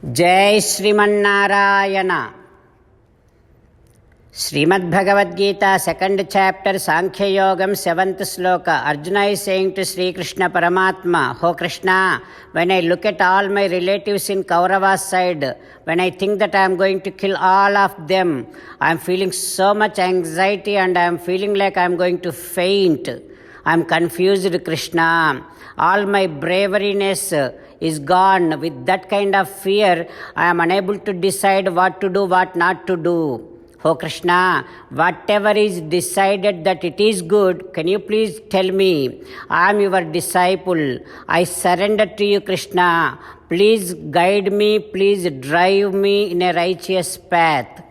जय Sriman Narayana. Shrimad Bhagavad Gita second chapter Sankhya Yogam 7th sloka. Arjuna is saying to Sri Krishna Paramatma, "Oh Krishna, when I look at all my relatives in Kaurava's side, when I think that I am going to kill all of them, I am feeling so much anxiety and I am feeling like I am going to faint. I am confused, Krishna. All my braveriness is gone. With that kind of fear, I am unable to decide what to do, what not to do. Oh Krishna, whatever is decided that it is good, can you please tell me? I am your disciple. I surrender to you, Krishna. Please guide me, please drive me in a righteous path."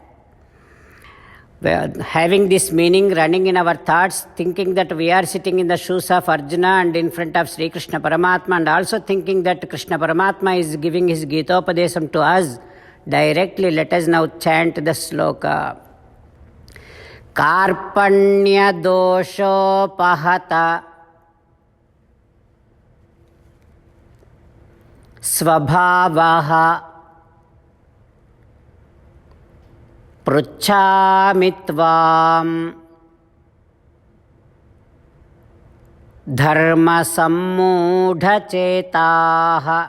Having this meaning running in our thoughts, thinking that we are sitting in the shoes of Arjuna and in front of Sri Krishna Paramatma, and also thinking that Krishna Paramatma is giving his Gitopadesam to us directly, let us now chant the sloka. Karpanya doshopahata svabhavaha pruchhami tvam dharma sammudha-chetaha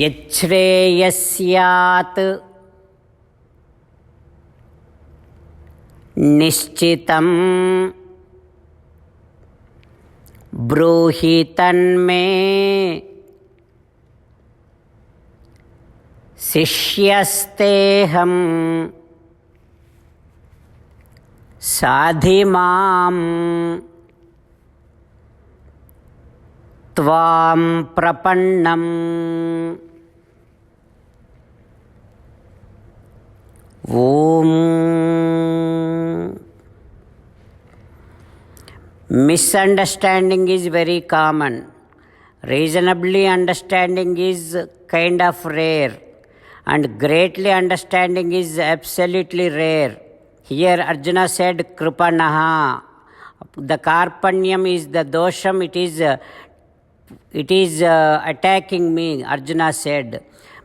yachreyasyaat nishchitam brūhi tanme शिष्यस्तेहं साधिमां त्वां प्रपन्नम्. ओम. Misunderstanding is very common. Reasonably understanding is kind of rare. And greatly understanding is absolutely rare. Here Arjuna said Krupanaha. The Karpanyam is the dosham, it is attacking me, Arjuna said.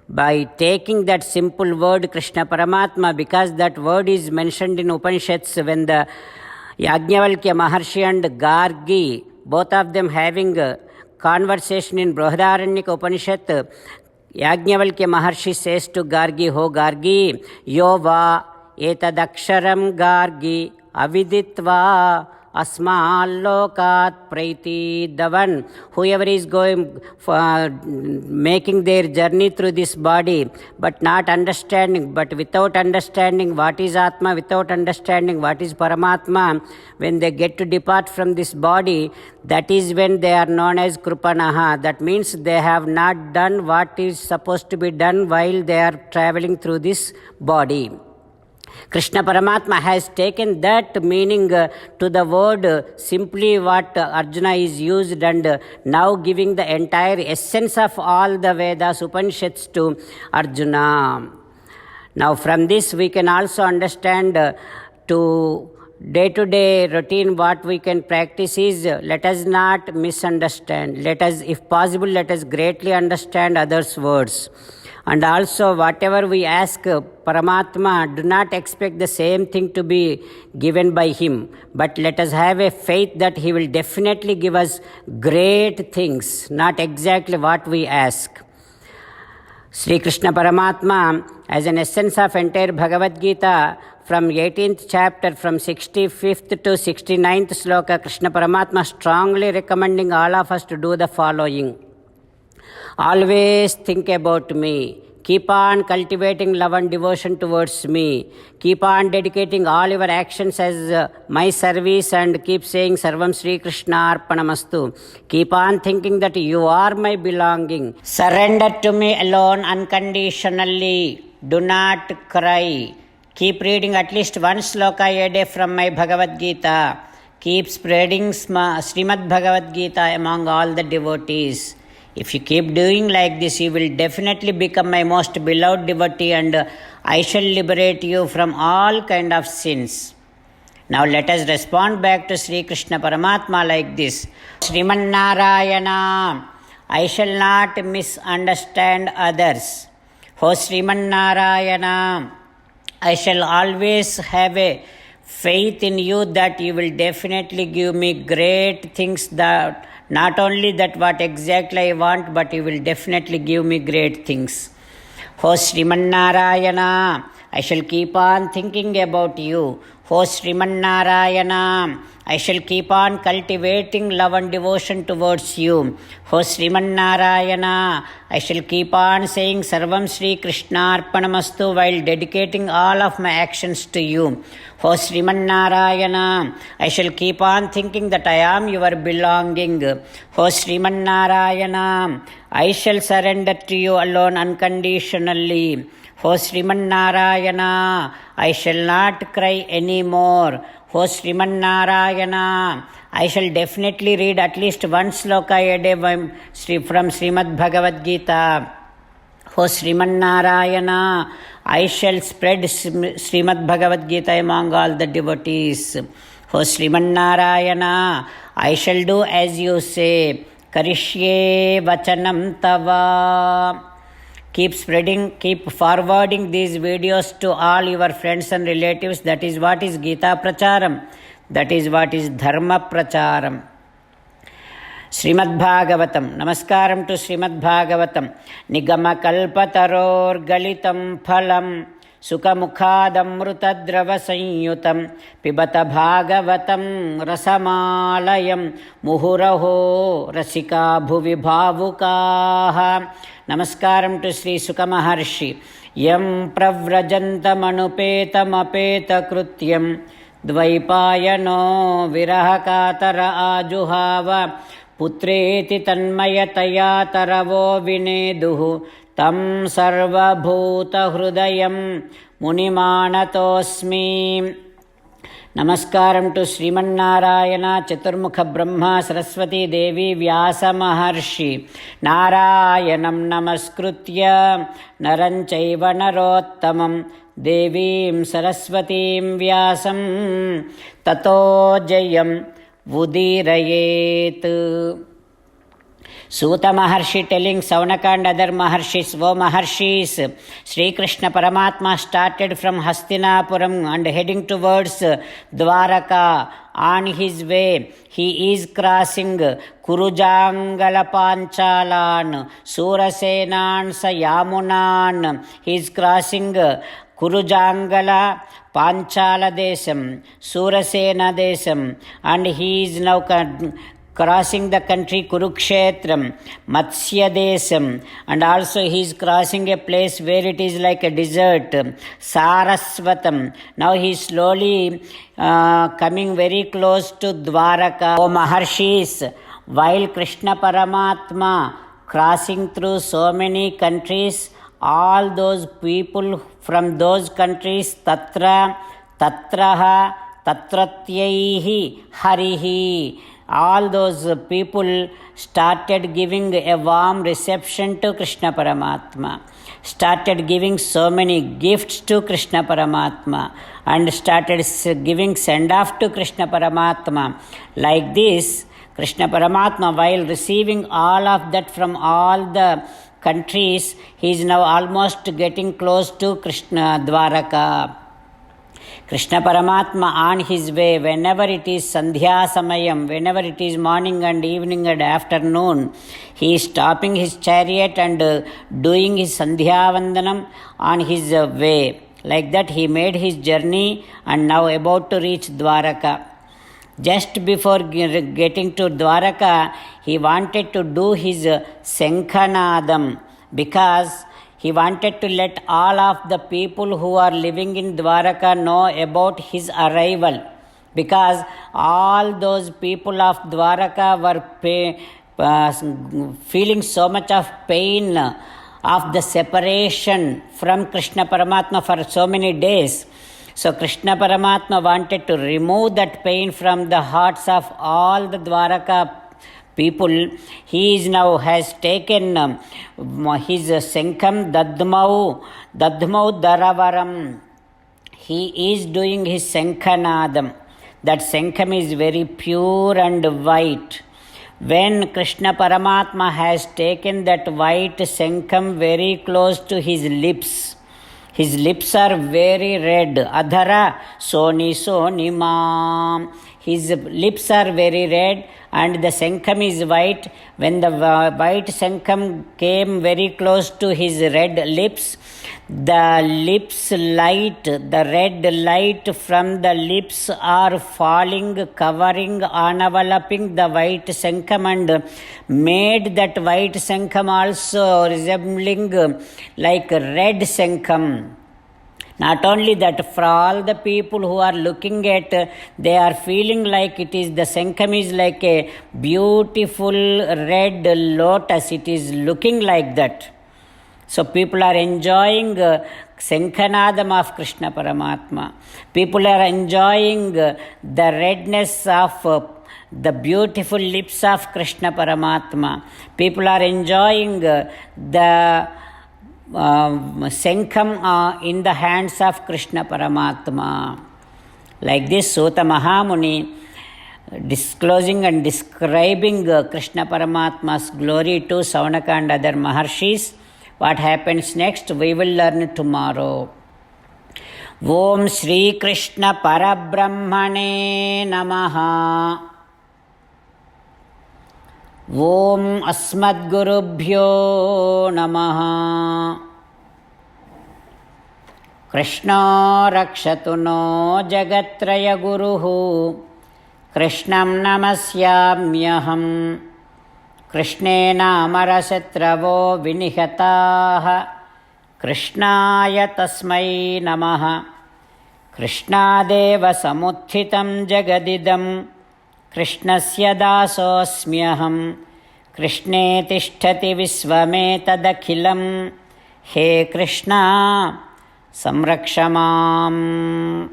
By taking that simple word Krishna Paramatma, because that word is mentioned in Upanishads when the Yajnavalkya Maharshi and Gargi, both of them having a conversation in Brihadaranyaka Upanishad, Yajnavalkya Maharshi says to Gargi, "Ho Gargi, yo va etadaksharam Gargi aviditva asmalokat praiti." The one, whoever is going for making their journey through this body, but not understanding, but without understanding what is Atma, without understanding what is Paramatma, when they get to depart from this body, that is when they are known as Krupanaha. That means they have not done what is supposed to be done while they are traveling through this body. Krishna Paramatma has taken that meaning to the word simply what Arjuna is used, and now giving the entire essence of all the Vedas, Upanishads to Arjuna. Now from this we can also understand to day-to-day routine what we can practice is, let us not misunderstand. Let us, if possible, let us greatly understand others' words. And also whatever we ask Paramatma, do not expect the same thing to be given by him, but let us have a faith that he will definitely give us great things, not exactly what we ask. Sri Krishna Paramatma, as an essence of entire Bhagavad Gita, from 18th chapter, from 65th to 69th sloka, Krishna Paramatma strongly recommending all of us to do the following. Always think about me. Keep on cultivating love and devotion towards me. Keep on dedicating all your actions as my service, and keep saying Sarvam Sri Krishna Arpanamastu. Keep on thinking that you are my belonging. Surrender to me alone unconditionally. Do not cry. Keep reading at least one sloka a day from my Bhagavad Gita. Keep spreading Srimad Bhagavad Gita among all the devotees. If you keep doing like this, you will definitely become my most beloved devotee, and I shall liberate you from all kind of sins. Now let us respond back to Sri Krishna Paramatma like this. Srimannarayana, I shall not misunderstand others. O Srimannarayana, I shall always have a faith in you that you will definitely give me great things, that not only that what exactly I want, but you will definitely give me great things. O Srimannarayana, I shall keep on thinking about you. O Srimannarayana, I shall keep on cultivating love and devotion towards you. O Srimannarayana, I shall keep on saying Sarvam Sri Krishnarpanamastu while dedicating all of my actions to you. O Srimannarayana, I shall keep on thinking that I am your belonging. O Srimannarayana, I shall surrender to you alone unconditionally. O Srimannarayana, I shall not cry anymore. O Srimannarayana, I shall definitely read at least one sloka a day from Srimad Bhagavad Gita. O Srimannarayana, I shall spread Srimad Bhagavad Gita among all the devotees. O Srimannarayana, I shall do as you say. Karishye vachanam tava. Keep forwarding these videos to all your friends and relatives. That is what is Gita Pracharam. That is what is Dharma Pracharam. Srimad Bhagavatam. Namaskaram to Srimad Bhagavatam. Nigama kalpataror galitam phalam Sukhamukhadamrutadrava sanyutam Pibata Bhagavatam rasamalayam Muhuraho rasika bhuvi bhavukaha. Namaskaram to Sri Sukha Maharshi. Yam pravrajantamapeta krutyam Dvaipayano virahakatara ajuhava Putreti tanmayataya taravo vineduhu Tam sarvabhuta hrudayam munimanatosmi. Namaskaram to Srimannarayana, Chaturmukha Brahma, Saraswati Devi, Vyasa Maharshi. Narayanam namaskritya naranchaiva narottamam Devim Saraswatim Vyasam tato jayam vudirayet. Suta Maharshi telling Saunaka and other Maharshis, O Maharshis, Sri Krishna Paramatma started from Hastinapuram and heading towards Dwaraka. On his way, he is crossing Kurujangala Panchalan, Surasenan Sayamunan. He is crossing Kurujangala Panchala Desam, Surasena Desam, and he is now crossing the country Kurukshetram, Matsya Desam, and also he is crossing a place where it is like a desert, Saraswatam. Now he is slowly coming very close to Dwaraka. O Maharshis, while Krishna Paramatma crossing through so many countries, all those people from those countries, Tatra, Tatraha, Tatratyaihi, Harihi, all those people started giving a warm reception to Krishna Paramatma, started giving so many gifts to Krishna Paramatma, and started giving send-off to Krishna Paramatma. Like this, Krishna Paramatma, while receiving all of that from all the countries, he is now almost getting close to Krishna Dwaraka. Krishna Paramatma on his way, whenever it is Sandhya Samayam, whenever it is morning and evening and afternoon, he is stopping his chariot and doing his Sandhya Vandanam on his way. Like that he made his journey and now about to reach Dwaraka. Just before getting to Dwaraka, he wanted to do his Shankhanadam because he wanted to let all of the people who are living in Dwaraka know about his arrival, because all those people of Dwaraka were feeling so much of pain of the separation from Krishna Paramatma for so many days. So Krishna Paramatma wanted to remove that pain from the hearts of all the Dwaraka people. He is now has taken his Sankham Dadmau Daravaram. He is doing his Sankhanadam. That Sankham is very pure and white. When Krishna Paramatma has taken that white Sankham very close to his lips are very red. Adhara soni mam. His lips are very red and the Sankham is white. When the white Sankham came very close to his red lips, the lips light, the red light from the lips are falling, covering, enveloping the white Sankham and made that white Sankham also resembling like red Sankham. Not only that, for all the people who are looking at, they are feeling like it is, the Sankham is like a beautiful red lotus. It is looking like that. So people are enjoying Sankhanadam of Krishna Paramatma. People are enjoying the redness of the beautiful lips of Krishna Paramatma. People are enjoying the Sankham in the hands of Krishna Paramatma. Like this, Suta Mahamuni disclosing and describing Krishna Paramatma's glory to Saunaka and other Maharshis. What happens next, we will learn tomorrow. Om Shri Krishna Parabrahmane Namaha. Om Asmadgurubhyo Namaha. Krishna Rakshatu no Jagatraya Guruhu. Krishnam Namasyamyaham. Krishnena Amarasatravo Vinihataha. Krishnaya Tasmai Namaha. Krishnadeva Samuthitam Jagadidam. Krishnasya dasosmyaham. Krishne tishtati visvametadakhilam. He Krishna samrakshamam.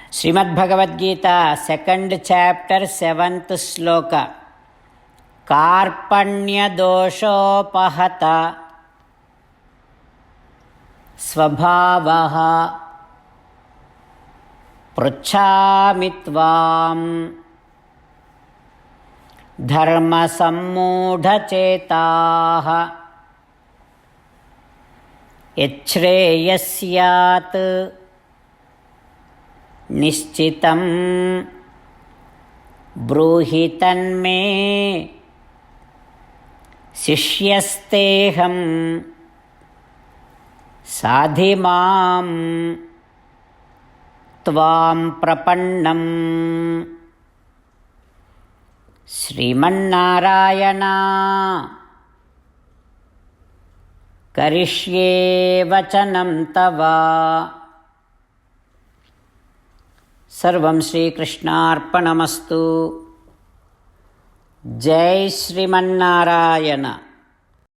Srimad Bhagavad Gita, 2nd chapter, 7th sloka. Karpanya doshopahata svabhavaha pruchhami tvam dharma sammudhachetaha yachreyasyat nishchitam bruhi tanme sishyasteham sadhimam tvam prapannam. Srimannarayana karishye vachanam tava. Sarvam Shri Krishnarpanamastu. Jai Srimannarayana.